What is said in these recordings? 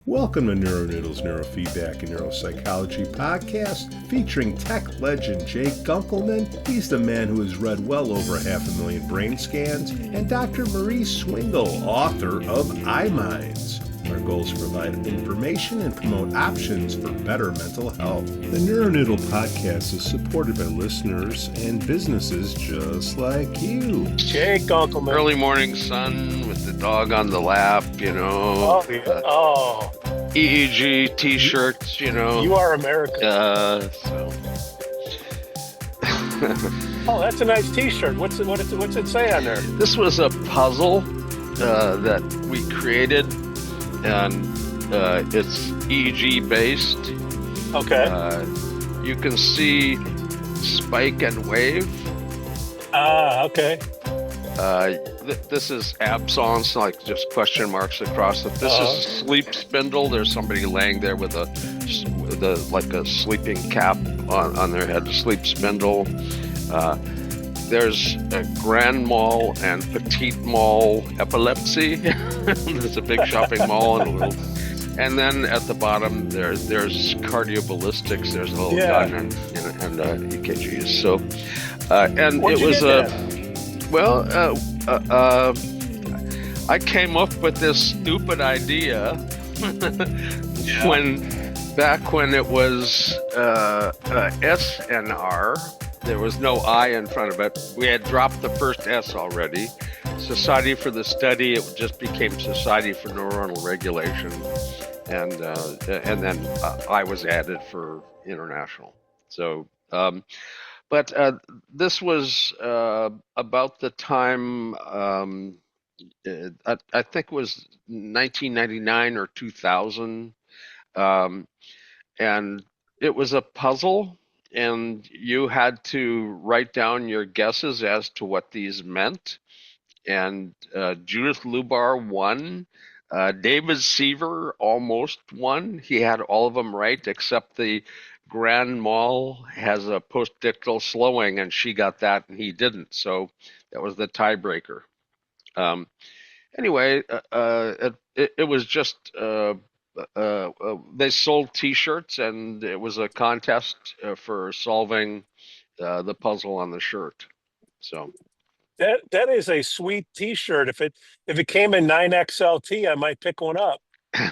Welcome to NeuroNoodle's Neurofeedback and Neuropsychology podcast featuring tech legend Jay Gunkelman. He's the man who has read well over 500,000 brain scans, and Dr. Marie Swingle, author of iMinds. Our goal is to provide information and promote options for better mental health. The NeuroNoodle podcast is supported by listeners and businesses just like you. Jay Gunkelman. Early morning sun with the dog on the lap, Oh, yeah. EEG t-shirts, You are American. Oh, that's a nice t-shirt. What's it say on there? This was a puzzle that we created, and it's EEG based. Okay. You can see spike and wave. Okay. This is absence, like just question marks across it. This is a sleep spindle. There's somebody laying there with a sleeping cap on their head, a sleep spindle. There's a grand mall and petite mall epilepsy. There's a big shopping mall and a little. And then at the bottom there's cardioballistics. There's a little gun and EKGs. So and Where'd it was a. I came up with this stupid idea when it was SNR. There was no I in front of it. We had dropped the first S already. Society for the Study. It just became Society for Neuronal Regulation, and then I was added for international. So. But this was about the time, I think it was 1999 or 2000, and it was a puzzle, and you had to write down your guesses as to what these meant. And Judith Lubar won. David Seaver almost won. He had all of them right except the Grand Mal has a postdictal slowing, and she got that and he didn't. So that was the tiebreaker. Anyway, it was just they sold T-shirts, and it was a contest for solving the puzzle on the shirt. So That is a sweet t-shirt. If it came in 9XLT, I might pick one up.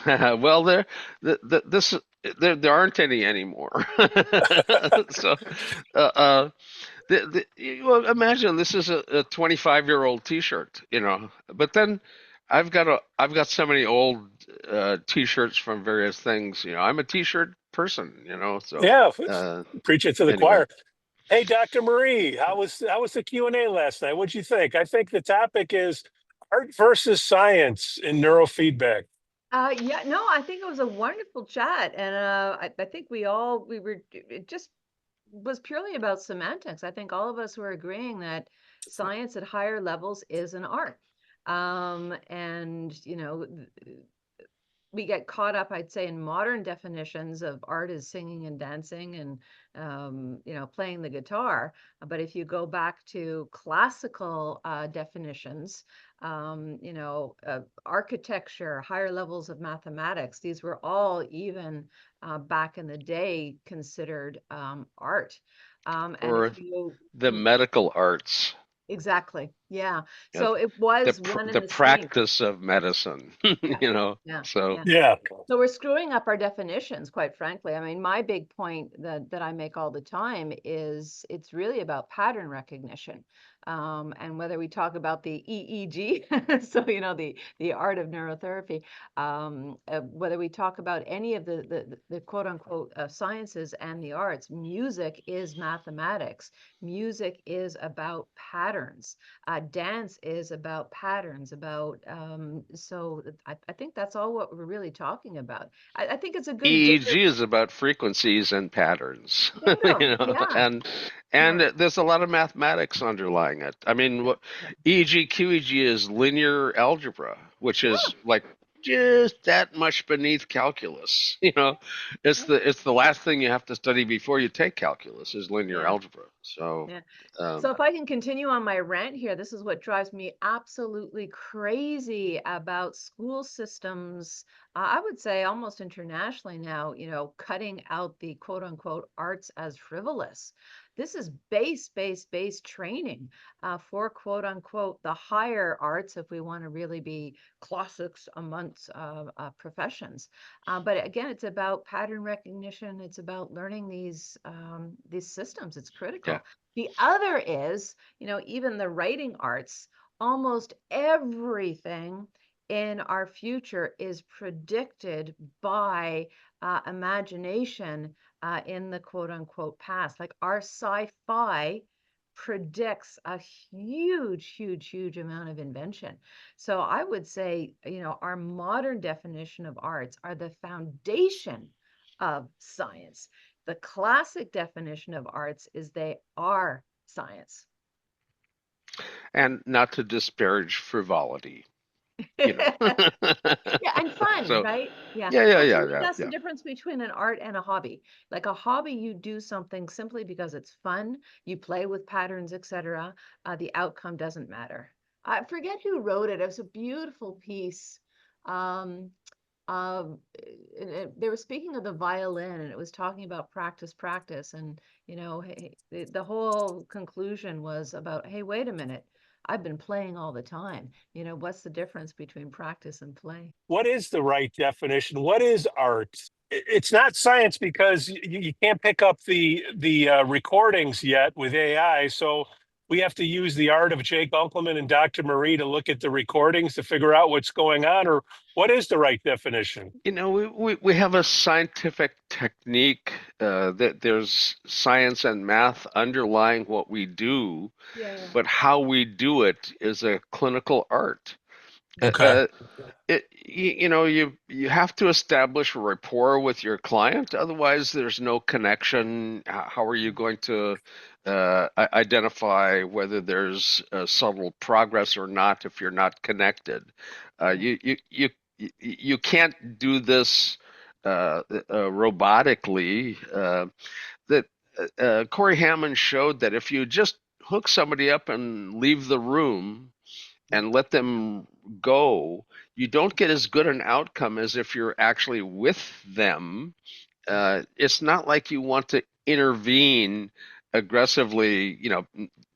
Well, there aren't any anymore. So, well, imagine this is a 25-year-old T-shirt, But then I've got so many old T-shirts from various things. I'm a T-shirt person, So Yeah, preach it to the choir. Hey, Dr. Marie, how was the Q&A last night? What'd you think? I think the topic is art versus science in neurofeedback. I think it was a wonderful chat, and I think it just was purely about semantics. I think all of us were agreeing that science at higher levels is an art, and we get caught up, I'd say, in modern definitions of art as singing and dancing and playing the guitar. But if you go back to classical definitions, architecture, higher levels of mathematics, these were all even back in the day considered art. Or the medical arts. Exactly. Yeah. So it was the practice of medicine, So So we're screwing up our definitions, quite frankly. I mean, my big point that I make all the time is it's really about pattern recognition. And whether we talk about the EEG, so the art of neurotherapy, whether we talk about any of the quote unquote sciences and the arts, music is mathematics. Music is about patterns. Dance is about patterns. So I think that's all what we're really talking about. I think it's a good EEG is about frequencies and patterns, and there's a lot of mathematics underlying it. I mean, what EEG QEEG is linear algebra, which is like just that much beneath calculus. It's the last thing you have to study before you take calculus is linear algebra. So so if I can continue on my rant here, this is what drives me absolutely crazy about school systems I would say almost internationally now, cutting out the quote unquote arts as frivolous. This is base training for quote unquote the higher arts if we want to really be classics amongst professions. But again, it's about pattern recognition. It's about learning these systems. It's Yeah. critical. The other is, even the writing arts, almost everything in our future is predicted by imagination in the quote unquote past. Like our sci-fi predicts a huge amount of invention. So I would say, our modern definition of arts are the foundation of science. The classic definition of arts is they are science. And not to disparage frivolity, Yeah, and fun, So, right? Yeah. yeah, yeah, Well, to yeah, me, yeah, that's the yeah. difference between an art and a hobby. Like a hobby, you do something simply because it's fun, you play with patterns, etc. The outcome doesn't matter. I forget who wrote it. It was a beautiful piece. Um, they were speaking of the violin, and it was talking about practice, and the whole conclusion was about, hey, wait a minute, I've been playing all the time. What's the difference between practice and play? What is the right definition? What is art? It's not science because you can't pick up the recordings yet with AI. So we have to use the art of Jay Gunkelman and Dr. Marie to look at the recordings to figure out what's going on, or what is the right definition? We have a scientific technique that there's science and math underlying what we do, Yeah. but how we do it is a clinical art. Okay. You have to establish a rapport with your client, otherwise there's no connection. How are you going to identify whether there's subtle progress or not if you're not connected? You can't do this robotically. That Corey Hammond showed that if you just hook somebody up and leave the room and let them go, you don't get as good an outcome as if you're actually with them. It's not like you want to intervene aggressively,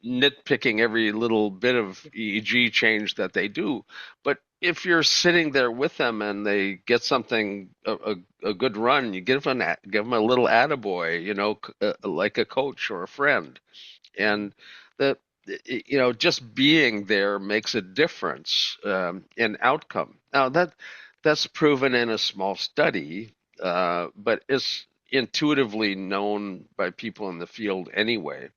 nitpicking every little bit of EEG change that they do. But if you're sitting there with them and they get something, a good run, you give them a little attaboy, like a coach or a friend. And the just being there makes a difference in outcome. Now that's proven in a small study, but it's intuitively known by people in the field anyway.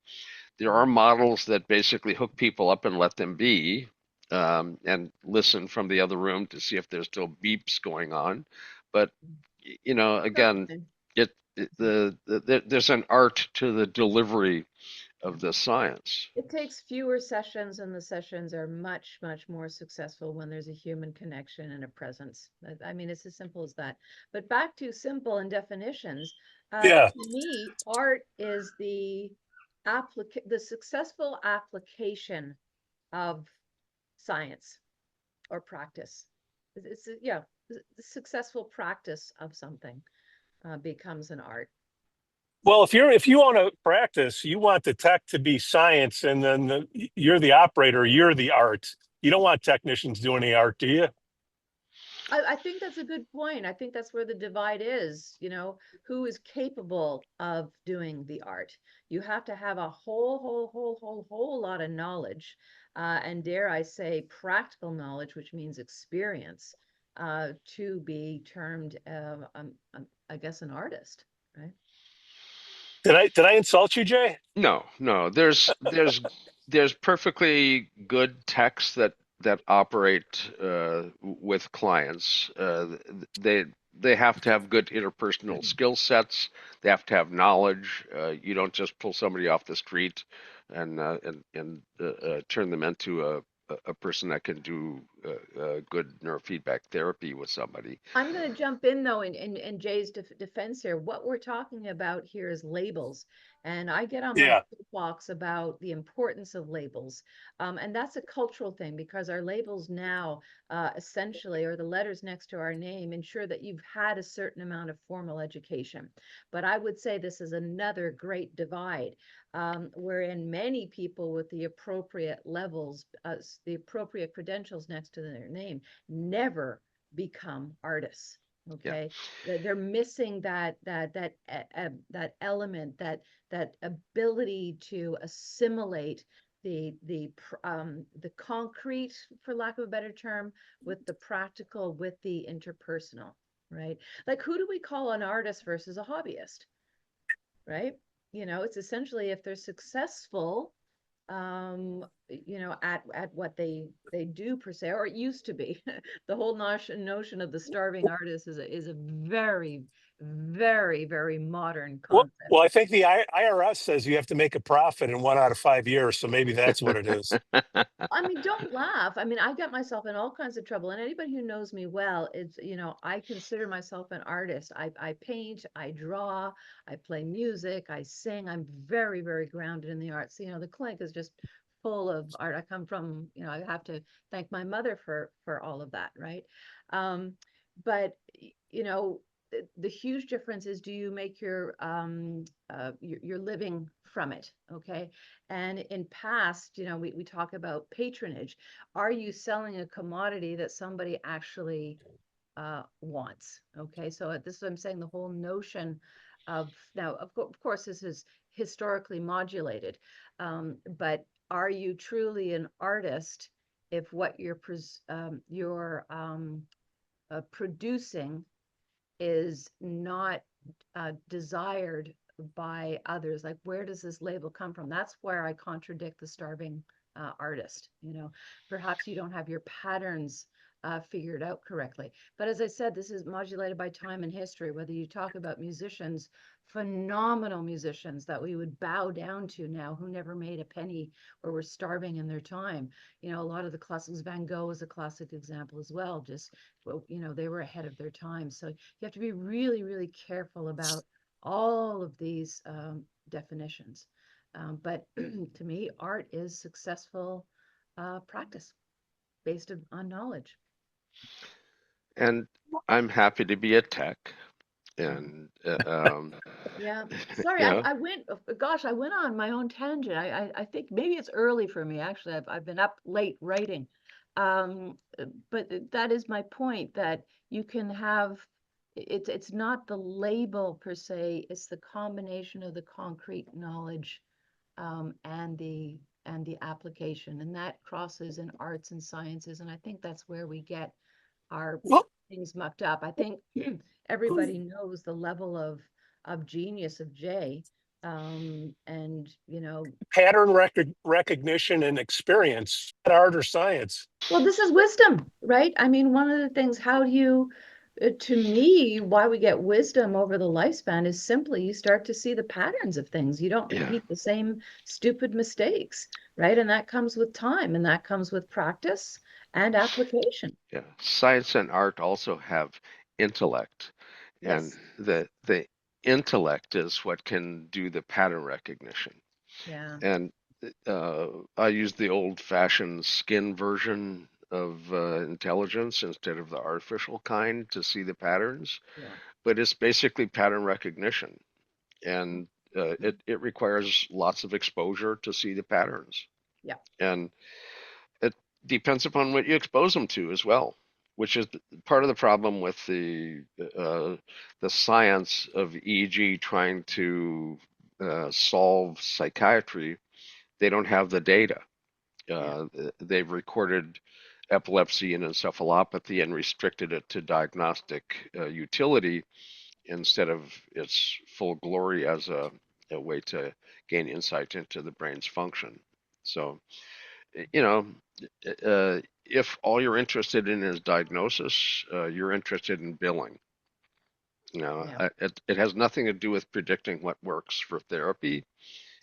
There are models that basically hook people up and let them be, and listen from the other room to see if there's still beeps going on. But again, there's an art to the delivery of the science. It takes fewer sessions, and the sessions are much more successful when there's a human connection and a presence. I mean, it's as simple as that. But back to simple and definitions. Yeah. To me, art is the successful application of science or practice. The successful practice of something becomes an art. Well, if you want to practice, you want the tech to be science, and then you're the operator, you're the art. You don't want technicians doing the art, do you? I think that's a good point. I think that's where the divide is, who is capable of doing the art. You have to have a whole lot of knowledge, and dare I say practical knowledge, which means experience, to be termed, I guess, an artist, right? Did I insult you, Jay? No, no. There's perfectly good techs that operate with clients. They have to have good interpersonal skill sets. They have to have knowledge. You don't just pull somebody off the street and turn them into a person that can do good neurofeedback therapy with somebody. I'm going to jump in though in Jay's defense here. What we're talking about here is labels. And I get on my Yeah. soapbox about the importance of labels. And that's a cultural thing because our labels now essentially, or the letters next to our name, ensure that you've had a certain amount of formal education. But I would say this is another great divide. Wherein many people with the appropriate levels, the appropriate credentials next to their name, never become artists. Okay, they're missing that element, that ability to assimilate the concrete, for lack of a better term, with the practical, with the interpersonal, right? Like, who do we call an artist versus a hobbyist, right? It's essentially if they're successful at what they do per se, or it used to be. The whole notion of the starving artist is a very, very, very modern Well, concept. I think the IRS says you have to make a profit in 1 out of 5 years, so maybe that's what it is. I mean, don't laugh. I mean, I got myself in all kinds of trouble, and anybody who knows me well, I consider myself an artist. I paint, I draw, I play music, I sing. I'm very, very grounded in the arts. The clinic is just full of art. I come from, I have to thank my mother for all of that, right? But the huge difference is, do you make your living from it? Okay. And in past, we talk about patronage. Are you selling a commodity that somebody actually wants? Okay, so this is what I'm saying. The whole notion of, now, of course, this is historically modulated, but are you truly an artist if what you're producing is not desired by others? Like, where does this label come from? That's where I contradict the starving artist. Perhaps you don't have your patterns figured out correctly. But as I said, this is modulated by time and history. Whether you talk about musicians, phenomenal musicians that we would bow down to now, who never made a penny or were starving in their time. A lot of the classics, Van Gogh is a classic example as well. Just, they were ahead of their time. So you have to be really, really careful about all of these definitions. But to me, art is successful practice based on knowledge. And I'm happy to be a tech. And yeah, sorry, I went. Gosh, I went on my own tangent. I think maybe it's early for me. Actually, I've been up late writing, but that is my point. That you can have. It's not the label per se. It's the combination of the concrete knowledge, and the application, and that crosses in arts and sciences. And I think that's where we get our Well, things mucked up. I think everybody knows the level of genius of Jay, and pattern recognition and experience, art or science. well, this is wisdom, right? I mean, one of the things, how do you to me, why we get wisdom over the lifespan is simply you start to see the patterns of things. You don't repeat the same stupid mistakes, right? And that comes with time, and that comes with practice and application. Yeah, science and art also have intellect, Yes. and the intellect is what can do the pattern recognition. Yeah. And I use the old-fashioned skin version of intelligence instead of the artificial kind to see the patterns. Yeah. But it's basically pattern recognition, and it requires lots of exposure to see the patterns. Yeah. And it depends upon what you expose them to as well, which is part of the problem with the science of EEG trying to solve psychiatry. They don't have the data. They've recorded epilepsy and encephalopathy and restricted it to diagnostic utility instead of its full glory as a way to gain insight into the brain's function. So, if all you're interested in is diagnosis, you're interested in billing. It has nothing to do with predicting what works for therapy,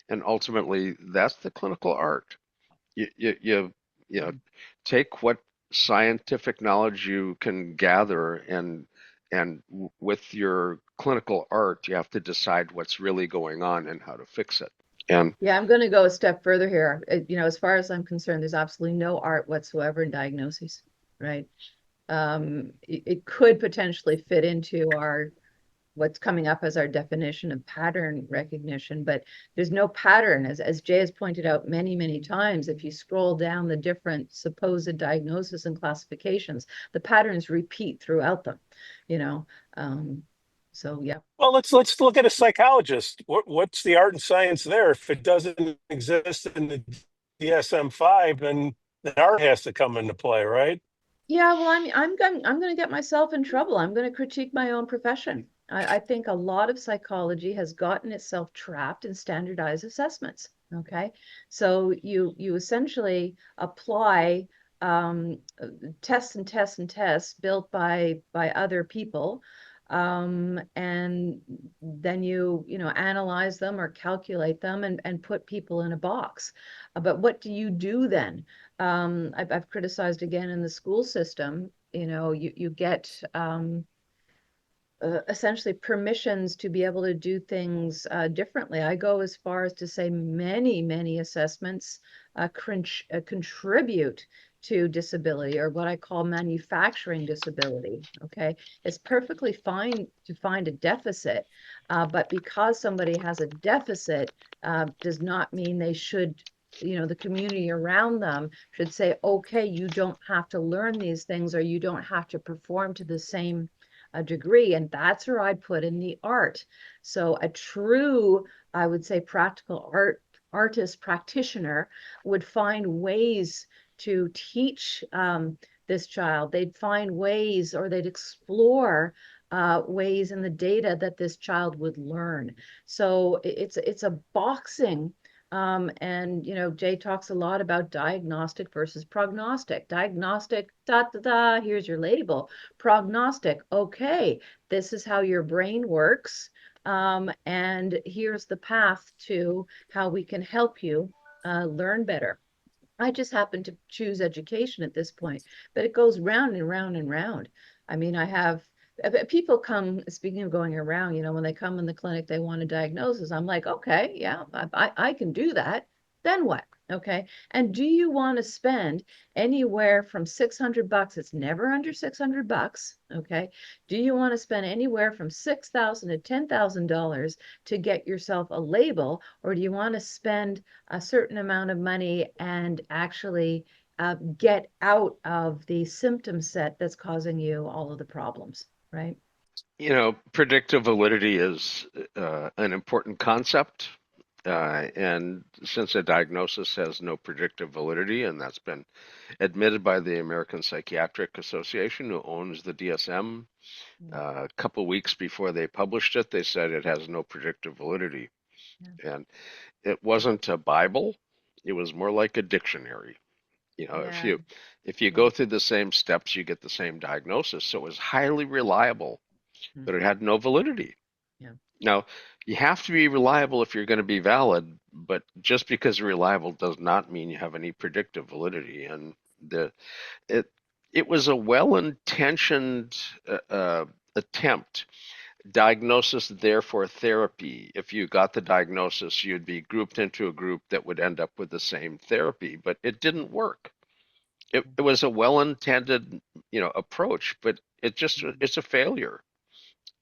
and ultimately, that's the clinical art. You take what scientific knowledge you can gather, and with your clinical art, you have to decide what's really going on and how to fix it. And yeah, I'm going to go a step further here. As far as I'm concerned, there's absolutely no art whatsoever in diagnoses, right? It could potentially fit into what's coming up as our definition of pattern recognition, but there's no pattern. As Jay has pointed out many, many times, if you scroll down the different supposed diagnosis and classifications, the patterns repeat throughout them, you know. So yeah. Well, let's look at a psychologist. What's the art and science there? If it doesn't exist in the DSM-5, then art has to come into play, right? Yeah, well, I'm going to get myself in trouble. I'm going to critique my own profession. I think a lot of psychology has gotten itself trapped in standardized assessments. Okay, so you essentially apply tests and tests and tests built by other people, and then you analyze them or calculate them and put people in a box. But what do you do then? I've criticized again in the school system, you get essentially permissions to be able to do things differently. I go as far as to say many, many assessments contribute to disability, or what I call manufacturing disability. Okay, it's perfectly fine to find a deficit, but because somebody has a deficit does not mean they should, the community around them should say, okay, you don't have to learn these things, or you don't have to perform to the same degree. And that's where I put in the art. So a true, I would say, practical artist practitioner would find ways to teach this child. They'd find ways, or they'd explore ways in the data that this child would learn. So it's a boxing. And Jay talks a lot about diagnostic versus prognostic. Diagnostic, here's your label. Prognostic, okay, this is how your brain works. And here's the path to how we can help you learn better. I just happen to choose education at this point, but it goes round and round and round. I mean, I have people come, speaking of going around, when they come in the clinic, they want a diagnosis. I'm like, okay, yeah, I can do that. Then what? Okay. And do you want to spend anywhere from $600? It's never under $600. Okay. Do you want to spend anywhere from $6,000 to $10,000 to get yourself a label, or do you want to spend a certain amount of money and actually get out of the symptom set that's causing you all of the problems, right? Predictive validity is an important concept. And since a diagnosis has no predictive validity, and that's been admitted by the American Psychiatric Association, who owns the DSM, a couple weeks before they published it, they said it has no predictive validity. Yeah. And it wasn't a Bible, it was more like a dictionary. Yeah. If you go through the same steps, you get the same diagnosis. So it was highly reliable, but it had no validity. Yeah. Now, you have to be reliable if you're going to be valid, but just because you're reliable does not mean you have any predictive validity. And it was a well-intentioned attempt. Diagnosis, therefore therapy. If you got the diagnosis, you'd be grouped into a group that would end up with the same therapy, but it didn't work. It was a well-intended, approach, but it's a failure.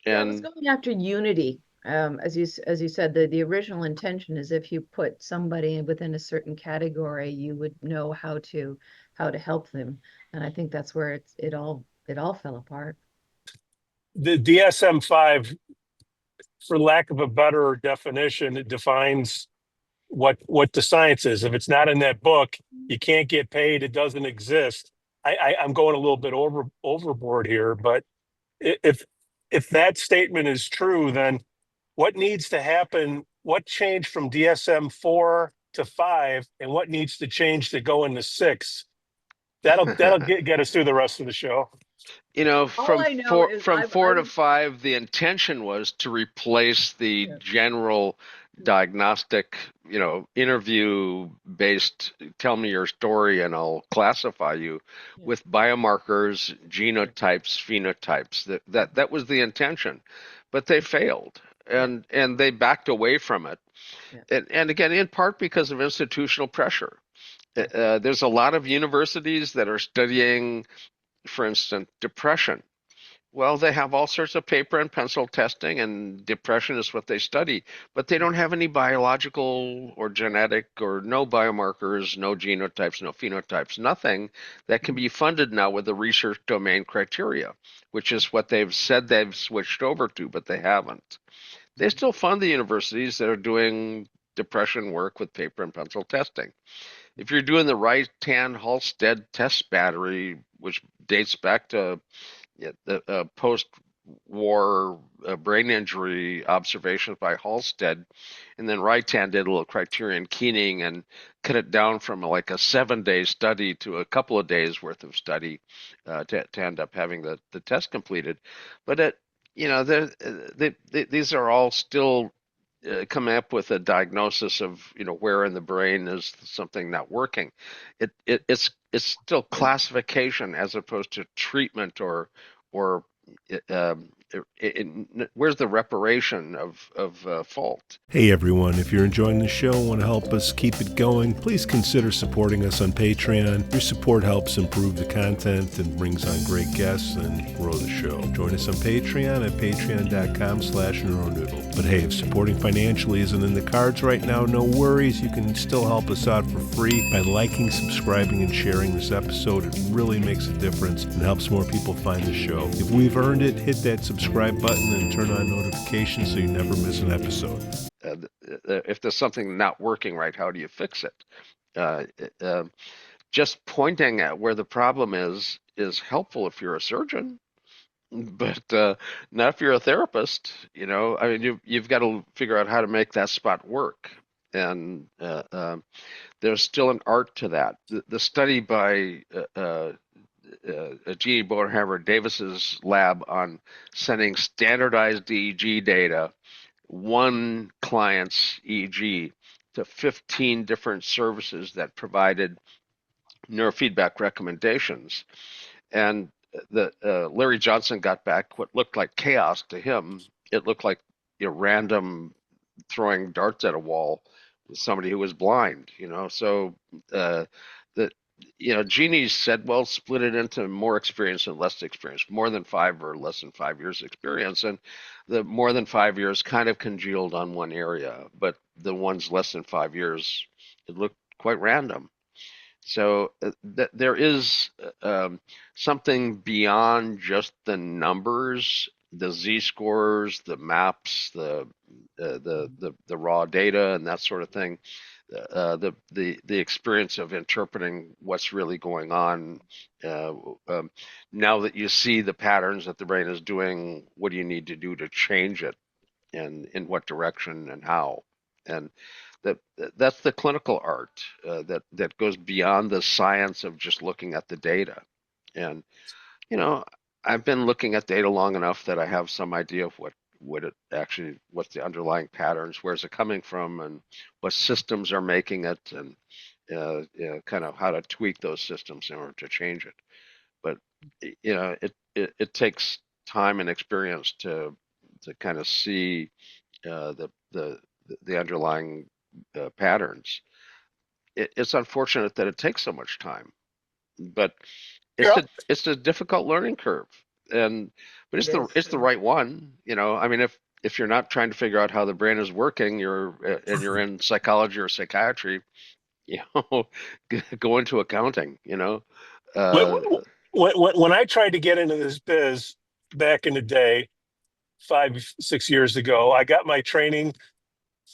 Yeah, it was going after unity. As you said, the original intention is if you put somebody within a certain category, you would know how to help them. And I think that's where it all fell apart. The DSM-5, for lack of a better definition, it defines what the science is. If it's not in that book, you can't get paid. It doesn't exist. I'm going a little bit overboard here, but if that statement is true, then what needs to happen? What changed from DSM-4 to 5, and what needs to change to go into 6? That'll get us through the rest of the show. From 4 to 5, the intention was to replace the general diagnostic, interview-based, tell me your story and I'll classify you, with biomarkers, genotypes, phenotypes. That was the intention, but they failed, and they backed away from it. And again, in part because of institutional pressure. There's a lot of universities that are studying, for instance, depression. Well, they have all sorts of paper and pencil testing, and depression is what they study, but they don't have any biological or genetic or no biomarkers, no genotypes, no phenotypes, nothing that can be funded now with the research domain criteria, which is what they've said they've switched over to, but they haven't. They still fund the universities that are doing depression work with paper and pencil testing. If you're doing the right-hand Halstead test battery, which dates back to the post-war brain injury observations by Halstead, and then Reitan did a little criterion keening and cut it down from like a 7-day study to a couple of days worth of study to end up having the test completed. But these are all still coming up with a diagnosis of where in the brain is something not working. It's still classification as opposed to treatment or where's the reparation of fault? Hey everyone, if you're enjoying the show and want to help us keep it going, please consider supporting us on Patreon. Your support helps improve the content and brings on great guests and grow the show. Join us on Patreon at patreon.com/NeuroNoodle. But hey, if supporting financially isn't in the cards right now, no worries. You can still help us out for free by liking, subscribing, and sharing this episode. It really makes a difference and helps more people find the show. If we've earned it, hit that subscribe button and turn on notifications so you never miss an episode. If there's something not working right, how do you fix it? Just pointing at where the problem is helpful if you're a surgeon, but not if you're a therapist. You've got to figure out how to make that spot work, and there's still an art to that. The study by G. Bodenhammer Davis's lab on sending standardized EEG data, one client's EEG, to 15 different services that provided neurofeedback recommendations. And Larry Johnson got back what looked like chaos to him. It looked like random throwing darts at a wall with somebody who was blind. So Jeannie said, well, split it into more experience and less experience, more than 5 or less than 5 years experience. And the more than 5 years kind of congealed on one area, but the ones less than 5 years, it looked quite random. So there is something beyond just the numbers, the z-scores, the maps, the raw data, and that sort of thing. The experience of interpreting what's really going on. Now that you see the patterns that the brain is doing, what do you need to do to change it, and in what direction and how? And that's the clinical art that goes beyond the science of just looking at the data. And I've been looking at data long enough that I have some idea of what's the underlying patterns, where's it coming from, and what systems are making it, and kind of how to tweak those systems in order to change it. But it takes time and experience to kind of see the underlying patterns. It's unfortunate that it takes so much time, but it's a difficult learning curve, but it's the right one. If you're not trying to figure out how the brain is working, and you're in psychology or psychiatry, go into accounting. When I tried to get into this biz back in the day, 5-6 years ago, I got my training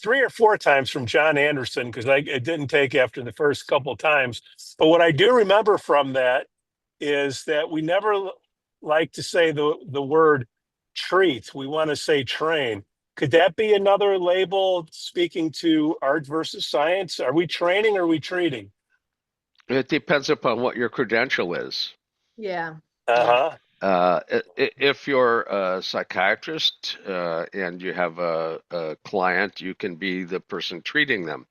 3 or 4 times from John Anderson, because it didn't take after the first couple of times. But what I do remember from that is that we never like to say the word treat. We want to say train. Could that be another label speaking to art versus science? Are we training or are we treating? It depends upon what your credential is. Yeah. Uh-huh. If you're a psychiatrist and you have a client, you can be the person treating them.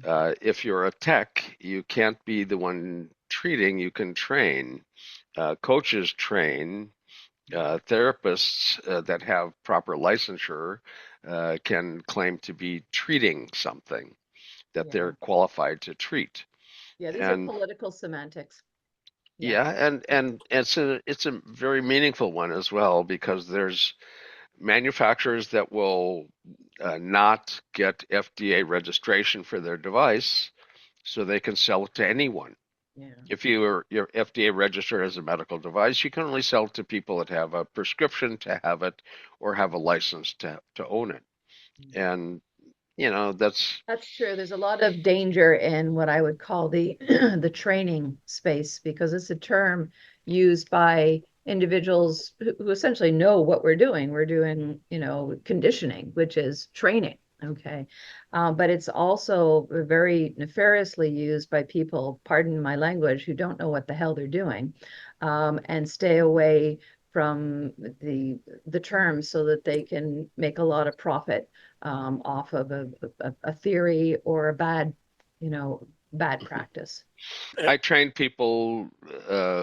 If you're a tech, you can't be the one treating, you can train. Coaches train. Therapists that have proper licensure can claim to be treating something that Yeah. they're qualified to treat. Yeah, these are And political semantics. Yeah. yeah, and it's a very meaningful one as well because there's manufacturers that will not get FDA registration for their device so they can sell it to anyone. Yeah. If you're FDA registered as a medical device, you can only sell it to people that have a prescription to have it or have a license to own it. And that's That's true. There's a lot of danger in what I would call the the training space because it's a term used by individuals who essentially know what we're doing. We're doing, conditioning, which is training. Okay. But it's also very nefariously used by people, pardon my language, who don't know what the hell they're doing, and stay away from the terms so that they can make a lot of profit off of a theory or a bad practice. I train people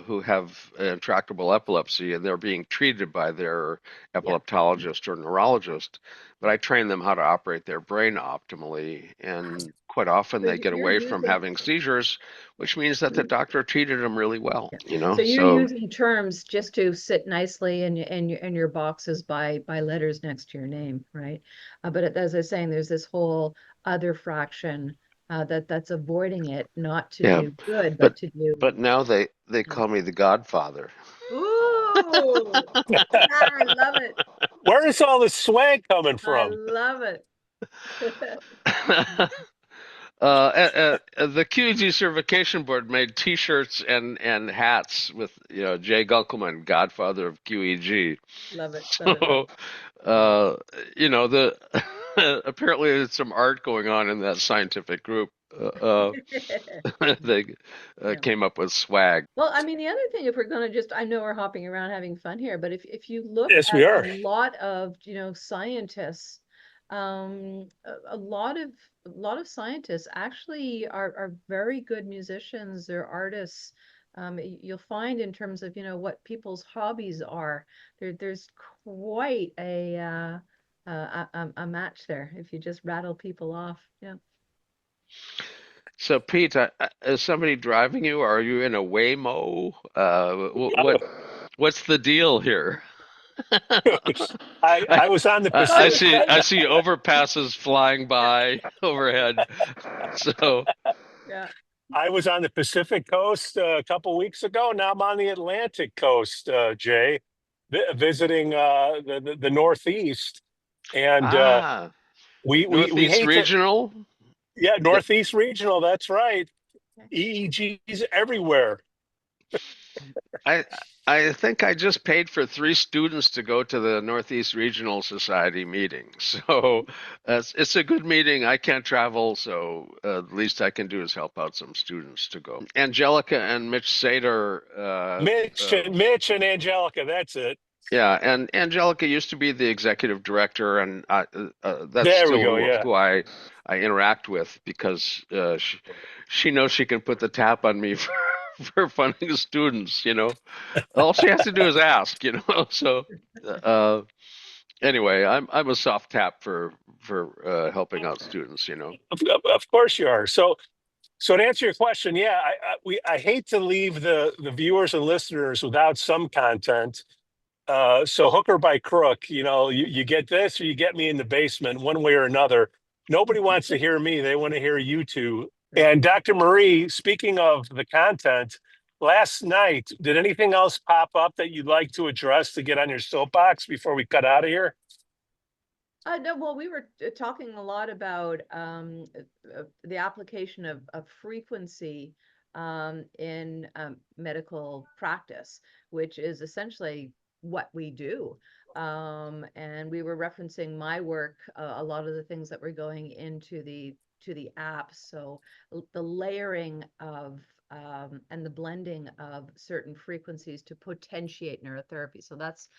who have intractable epilepsy and they're being treated by their Yeah. epileptologist or neurologist, but I train them how to operate their brain optimally. And quite often So they get you're away from using, having seizures, yeah. which means that the doctor treated them really well, So you're So using terms just to sit nicely in your boxes by letters next to your name, right? But as I was saying, there's this whole other fraction that's avoiding it, not to yeah, do good, but but to do. but now they call me the Godfather. Ooh, I love it. Where is all this swag coming I from? love it. The QEEG certification board made T-shirts and hats with Jay Gunkelman, Godfather of QEG. Love it. Love it. So the apparently there's some art going on in that scientific group. They Yeah. came up with swag. Well, I mean, the other thing, if we're going to I know we're hopping around having fun here, but if you look Yes, we at a are. lot of, scientists, a lot of scientists actually are very good musicians. They're artists. You'll find in terms of, what people's hobbies are, there's quite a match there if you just rattle people off. Yeah. So Pete, is somebody driving you? Are you in a Waymo? What's the deal here? I I, I was on the I Pacific. see overpasses flying by overhead. So Yeah. I was on the Pacific coast a couple weeks ago. Now I'm on the Atlantic coast, Jay, visiting the Northeast, and ah, we Northeast hate to. Regional. Yeah, Th- Northeast Regional. That's right. EEGs everywhere. I I think I just paid for 3 students to go to the Northeast Regional Society meeting. So it's a good meeting. I can't travel, so the least I can do is help out some students to go. Angelika and Mitch Sater. Mitch and Angelika. That's it. Yeah, and Angelika used to be the executive director, and that's There we still go. Yeah. who I interact with because she knows she can put the tap on me for funding students. All she has to do is ask. So anyway, I'm a soft tap for helping out students. Of course you are. So to answer your question, yeah, I hate to leave the viewers and listeners without some content. So hook or by crook, you get this or you get me in the basement one way or another. Nobody wants to hear me. They want to hear you two. And Dr. Marie, speaking of the content, last night, did anything else pop up that you'd like to address to get on your soapbox before we cut out of here? No, well, we were talking a lot about the application of frequency in medical practice, which is essentially what we do. And we were referencing my work, a lot of the things that were going into the apps. So the layering of and the blending of certain frequencies to potentiate neurotherapy. So that's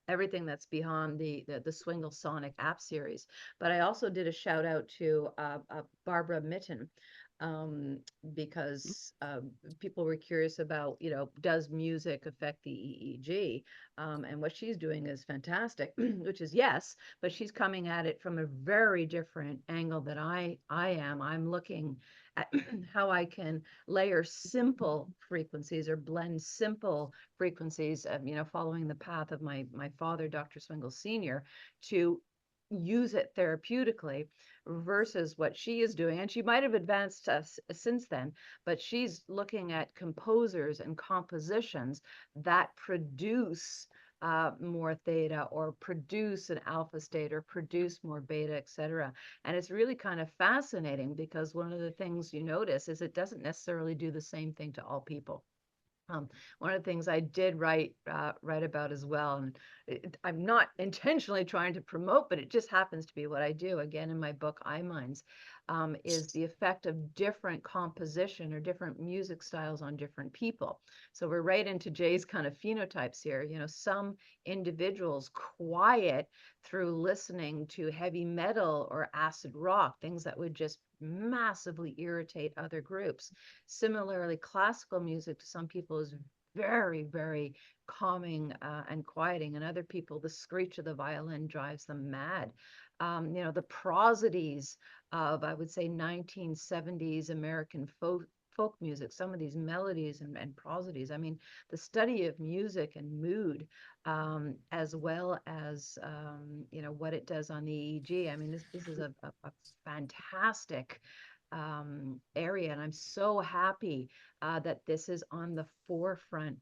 everything that's beyond the Swingle Sonic app series. But I also did a shout out to Barbara Mitten, because people were curious about, does music affect the EEG? And what she's doing is fantastic, which is yes, but she's coming at it from a very different angle than I am. I'm looking at how I can layer simple frequencies or blend simple frequencies, following the path of my father, Dr. Swingle Sr., to use it therapeutically versus what she is doing. And she might have advanced since then, but she's looking at composers and compositions that produce more theta, or produce an alpha state, or produce more beta, etc. And it's really kind of fascinating, because one of the things you notice is it doesn't necessarily do the same thing to all people. One of the things I did write about as well, and I'm not intentionally trying to promote, but it just happens to be what I do, again, in my book, iMinds, is the effect of different composition or different music styles on different people. So we're right into Jay's kind of phenotypes here. Some individuals quiet through listening to heavy metal or acid rock, things that would just massively irritate other groups. Similarly, classical music to some people is very, very calming and quieting, and other people, the screech of the violin drives them mad. The prosodies of, I would say, 1970s American folk music, some of these melodies and prosodies. I mean, the study of music and mood, as well as what it does on the EEG. I mean, this is a fantastic area, and I'm so happy that this is on the forefront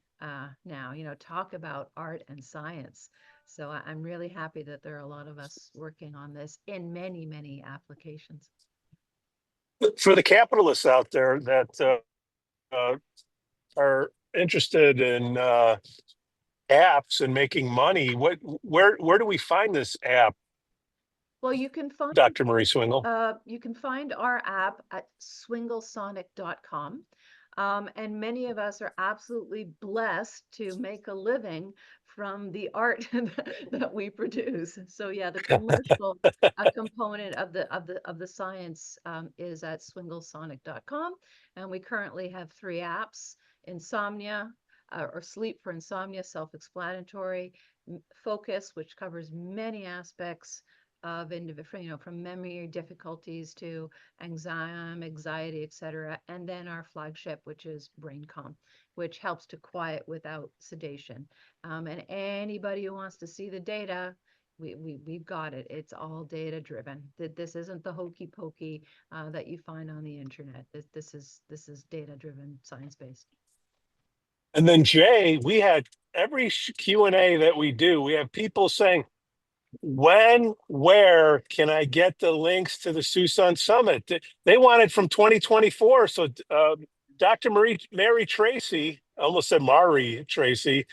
now. Talk about art and science. So I'm really happy that there are a lot of us working on this in many, many applications. For the capitalists out there that are interested in apps and making money, where do we find this app, Well, you can find Dr. Marie Swingle? You can find our app at swinglesonic.com. And many of us are absolutely blessed to make a living from the art that we produce. So yeah, the commercial component of the science is at swinglesonic.com. And we currently have 3 apps: Insomnia, or Sleep for Insomnia, self-explanatory; Focus, which covers many aspects of individual, from memory difficulties to anxiety, etc. And then our flagship, which is BrainCalm, which helps to quiet without sedation. And anybody who wants to see the data, we've got it. It's all data driven. This isn't the hokey pokey that you find on the internet. This is data driven, science based. And then Jay, we had every Q&A that we do, we have people saying, where can I get the links to the Suisun Summit? They wanted from 2024. So Dr. Mary Tracy, I almost said Mari Tracy.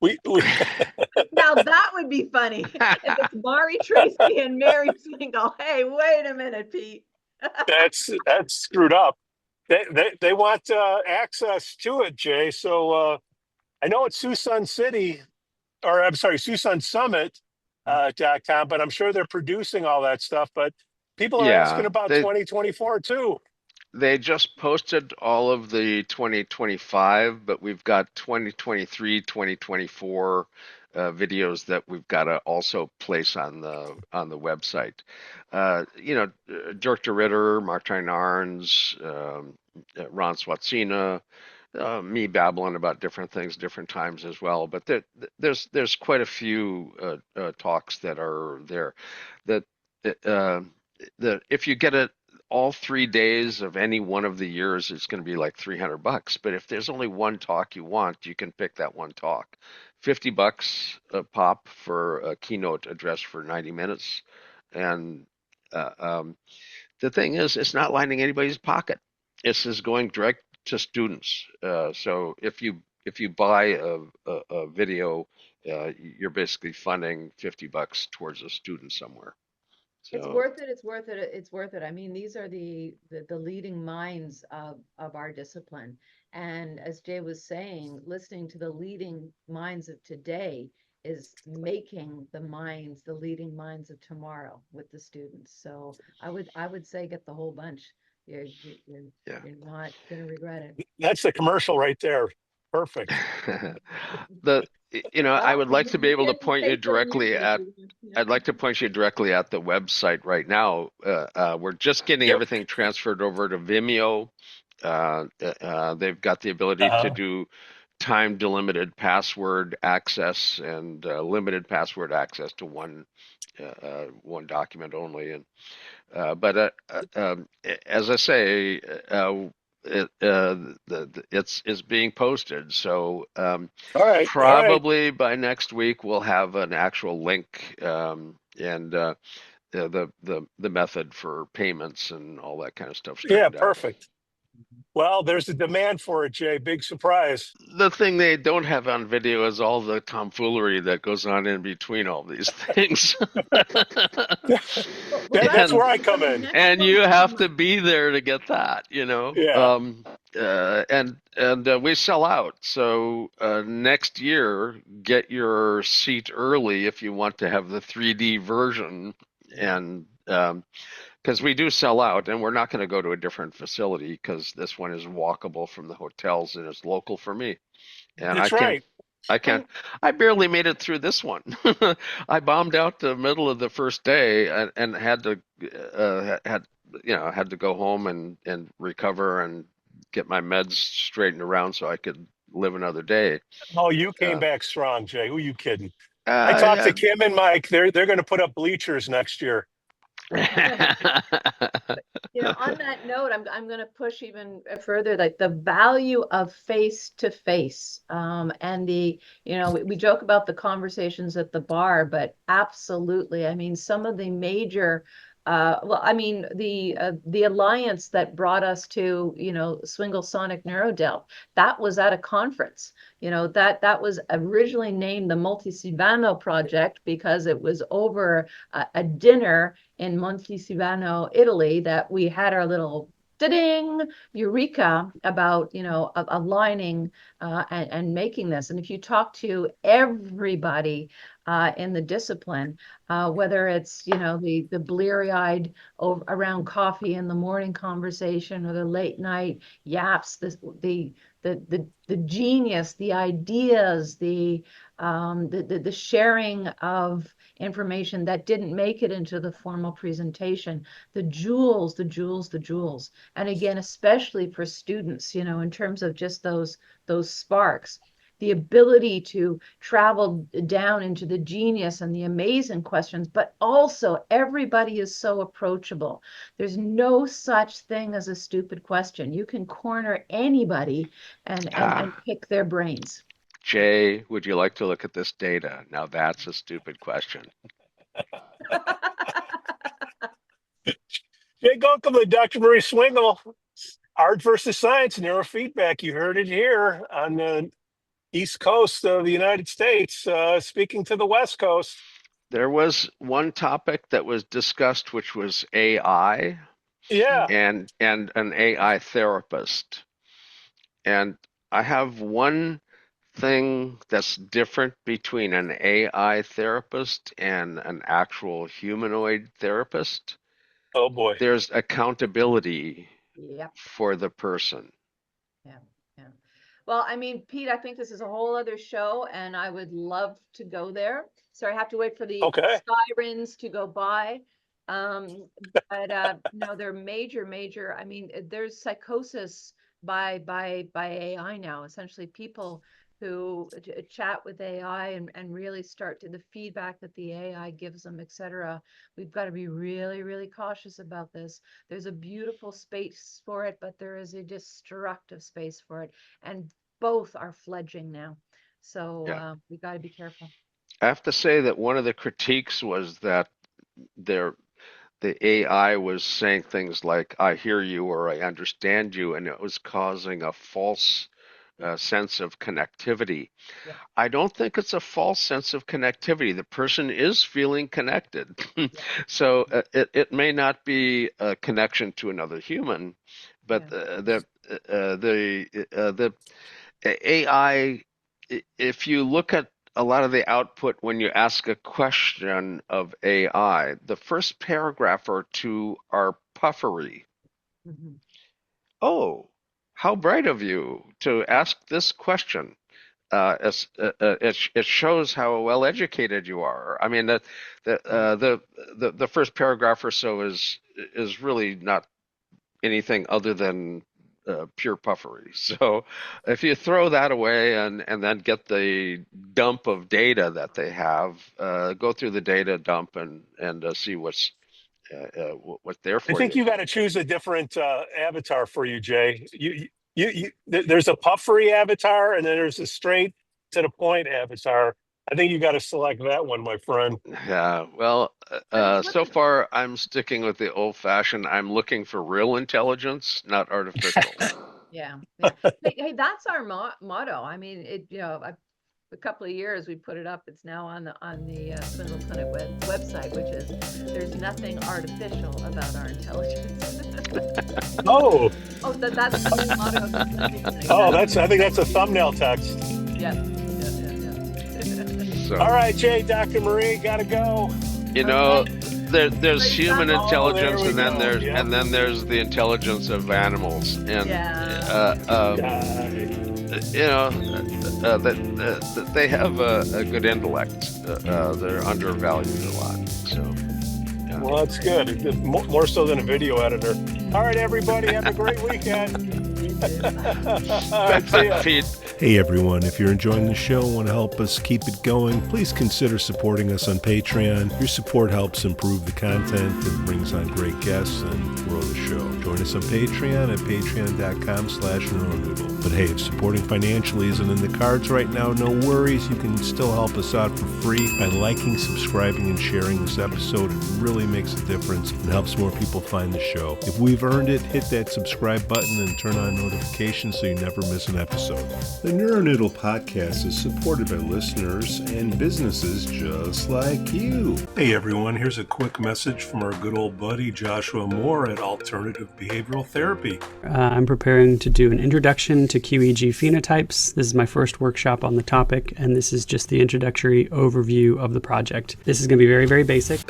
We Now that would be funny if it's Mari Tracy and Mary Swingle. Hey, wait a minute, Pete. that's screwed up. They want access to it, Jay. So I know it's Suisun City, or I'm sorry, Suisun Summit. .com, but I'm sure they're producing all that stuff. But people are asking about 2024 too. They just posted all of the 2025, but we've got 2023, 2024 videos that we've got to also place on the website. Dirk de Ritter, Martijn Arns, Ron Swatsina, me babbling about different things, different times as well. But there's quite a few talks that are there. That if you get it all 3 days of any one of the years, it's going to be like $300. But if there's only one talk you want, you can pick that one talk. $50 a pop for a keynote address for 90 minutes. And the thing is, it's not lining anybody's pocket. This is going direct to students. So if you buy a video, you're basically funding $50 towards a student somewhere. So it's worth it. It's worth it. It's worth it. I mean, these are the leading minds of our discipline, And as Jay was saying, listening to the leading minds of today is making the leading minds of tomorrow with the students. So I would say get the whole bunch. You're you're, Yeah. you're not gonna regret it. That's the commercial right there. Perfect. the I Well, would like to be you able to can point you paste it on directly YouTube if at you want. Yeah. I'd like to point you directly at the website right now. We're just getting Yep. everything transferred over to Vimeo. They've got the ability to Uh-huh. do time delimited password access and limited password access to one document only. And as I say, it's being posted. So All right. All right. probably by next week we'll have an actual link and the method for payments and all that kind of stuff Yeah, straightened out. perfect. Well, there's a demand for it, Jay. Big surprise. The thing they don't have on video is all the tomfoolery that goes on in between all these things. Well, That's and where I so come the in. next and one's you have coming to up. be there to get that, Yeah. and we sell out. So next year, get your seat early if you want to have the 3D version, and because we do sell out, and we're not going to go to a different facility because this one is walkable from the hotels and it's local for me, and That's right. I can't. And I barely made it through this one. I bombed out the middle of the first day and had to had to go home and recover and get my meds straightened around so I could live another day. Oh, you came Uh, back strong, Jay. Who you kidding? I talked to Kim and Mike. They're going to put up bleachers next year. on that note, I'm going to push even further, like the value of face to face, and we joke about the conversations at the bar, but absolutely, I mean, some of the major, well, I mean, the alliance that brought us to, Swingle Sonic Neurodel, that was at a conference. That was originally named the Multisivano Project because it was over a dinner in Montisivano, Italy, that we had our little ding eureka about aligning and making this. And if you talk to everybody in the discipline, whether it's the bleary-eyed around coffee in the morning conversation or the late night yaps, the genius, the ideas, the sharing of information that didn't make it into the formal presentation, the jewels, the jewels, the jewels. And again, especially for students, in terms of just those sparks, the ability to travel down into the genius and the amazing questions, but also everybody is so approachable. There's no such thing as a stupid question. You can corner anybody and pick their brains. Jay, would you like to look at this data? Now that's a stupid question. Jay Gunkelman, Dr. Marie Swingle, art versus science, neurofeedback. You heard it here on the East Coast of the United States, speaking to the West Coast. There was one topic that was discussed, which was AI Yeah. and an AI therapist. And I have one thing that's different between an AI therapist and an actual humanoid therapist. Oh boy. There's accountability Yep. for the person. Yeah. Yeah. Well, I mean, Pete, I think this is a whole other show, and I would love to go there. So I have to wait for the Okay. sirens to go by. But no, they're major, major. I mean, there's psychosis by AI now. Essentially, people who chat with AI and really start to the feedback that the AI gives them, etc. We've got to be really, really cautious about this. There's a beautiful space for it, but there is a destructive space for it, and both are fledging now. So Yeah. we got to be careful. I have to say that one of the critiques was that there the AI was saying things like, I hear you or I understand you, and it was causing a false Yeah, sense of connectivity. yeah, I don't think it's a false sense of connectivity. The person is feeling connected. yeah, So it may not be a connection to another human, but yeah. the AI, if you look at a lot of the output when you ask a question of AI, the first paragraph or two are puffery. Mhm. Oh, how bright of you to ask this question. It shows how well educated you are. I mean, the first paragraph or so is really not anything other than pure puffery. So if you throw that away and then get the dump of data that they have, go through the data dump and see what's there I for think you. you got to choose a different avatar for you, Jay. There's a puffery avatar, and then there's a straight to the point avatar. I think you got to select that one, my friend. Yeah, well, so far I'm sticking with the old-fashioned. I'm looking for real intelligence, not artificial. Yeah. Hey, that's our motto. I mean, a couple of years we put it up. It's now on the Swingle Clinic website, which is there's nothing artificial about our intelligence. Oh, That's the new motto of the clinic. oh, I think that's a thumbnail text. Yeah. So, All right, Jay, Dr. Marie, gotta go. you know, Okay. there's Great human stuff. intelligence, Oh, there we and then go. there's Yeah. and then there's the intelligence of animals, and you know, that they have a good intellect. They're undervalued a lot. So, yeah. Well, that's good. It's more so than a video editor. All right, everybody, have a great weekend. All right, see ya. Pete. Hey everyone, if you're enjoying the show and want to help us keep it going, please consider supporting us on Patreon. Your support helps improve the content and brings on great guests and grow the show. Join us on Patreon at patreon.com/NeuroNoodle. But hey, if supporting financially isn't in the cards right now, no worries. You can still help us out for free by liking, subscribing, and sharing this episode. It really makes a difference and helps more people find the show. If we've earned it, hit that subscribe button and turn on notifications so you never miss an episode. The NeuroNoodle podcast is supported by listeners and businesses just like you. Hey everyone, here's a quick message from our good old buddy Joshua Moore at Alternative Behavioral Therapy. I'm preparing to do an introduction to QEEG phenotypes. This is my first workshop on the topic, and this is just the introductory overview of the project. This is going to be very, very basic.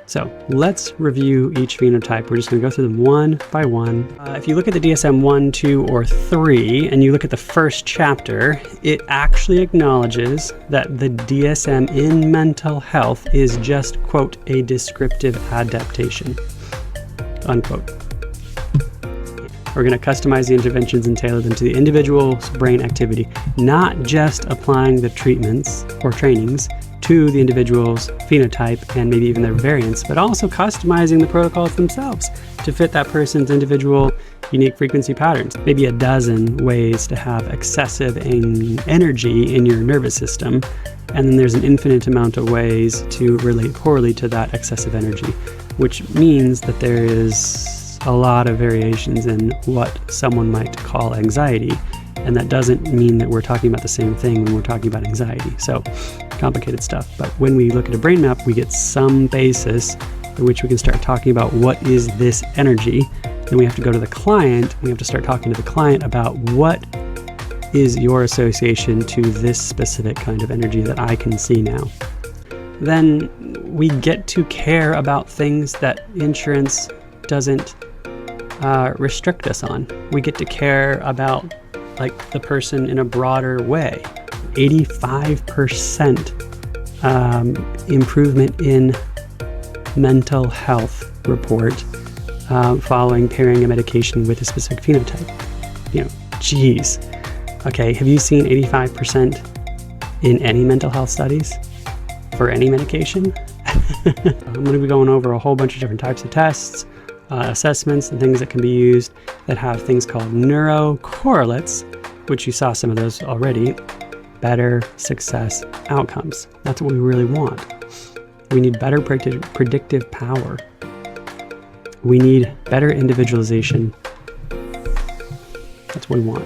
So let's review each phenotype. We're just going to go through them one by one. If you look at the DSM-1, 2, or 3, and you look at the first chapter, it actually acknowledges that the DSM in mental health is just, quote, a descriptive adaptation, unquote. We're going to customize the interventions and tailor them to the individual's brain activity, not just applying the treatments or trainings to the individual's phenotype and maybe even their variants, but also customizing the protocols themselves to fit that person's individual unique frequency patterns. Maybe a dozen ways to have excessive energy in your nervous system, and then there's an infinite amount of ways to relate poorly to that excessive energy, which means that there is a lot of variations in what someone might call anxiety. And that doesn't mean that we're talking about the same thing when we're talking about anxiety. So complicated stuff. But when we look at a brain map, we get some basis in which we can start talking about what is this energy. Then we have to go to the client. We have to start talking to the client about what is your association to this specific kind of energy that I can see now. Then we get to care about things that insurance doesn't restrict us on. We get to care about like the person in a broader way. 85% improvement in mental health report following pairing a medication with a specific phenotype. You know, geez. Okay, have you seen 85% in any mental health studies for any medication? I'm going to be going over a whole bunch of different types of tests, assessments, and things that can be used that have things called neurocorrelates, which you saw some of those already. Better success outcomes. That's what we really want. We need better predictive power. We need better individualization. That's what we want.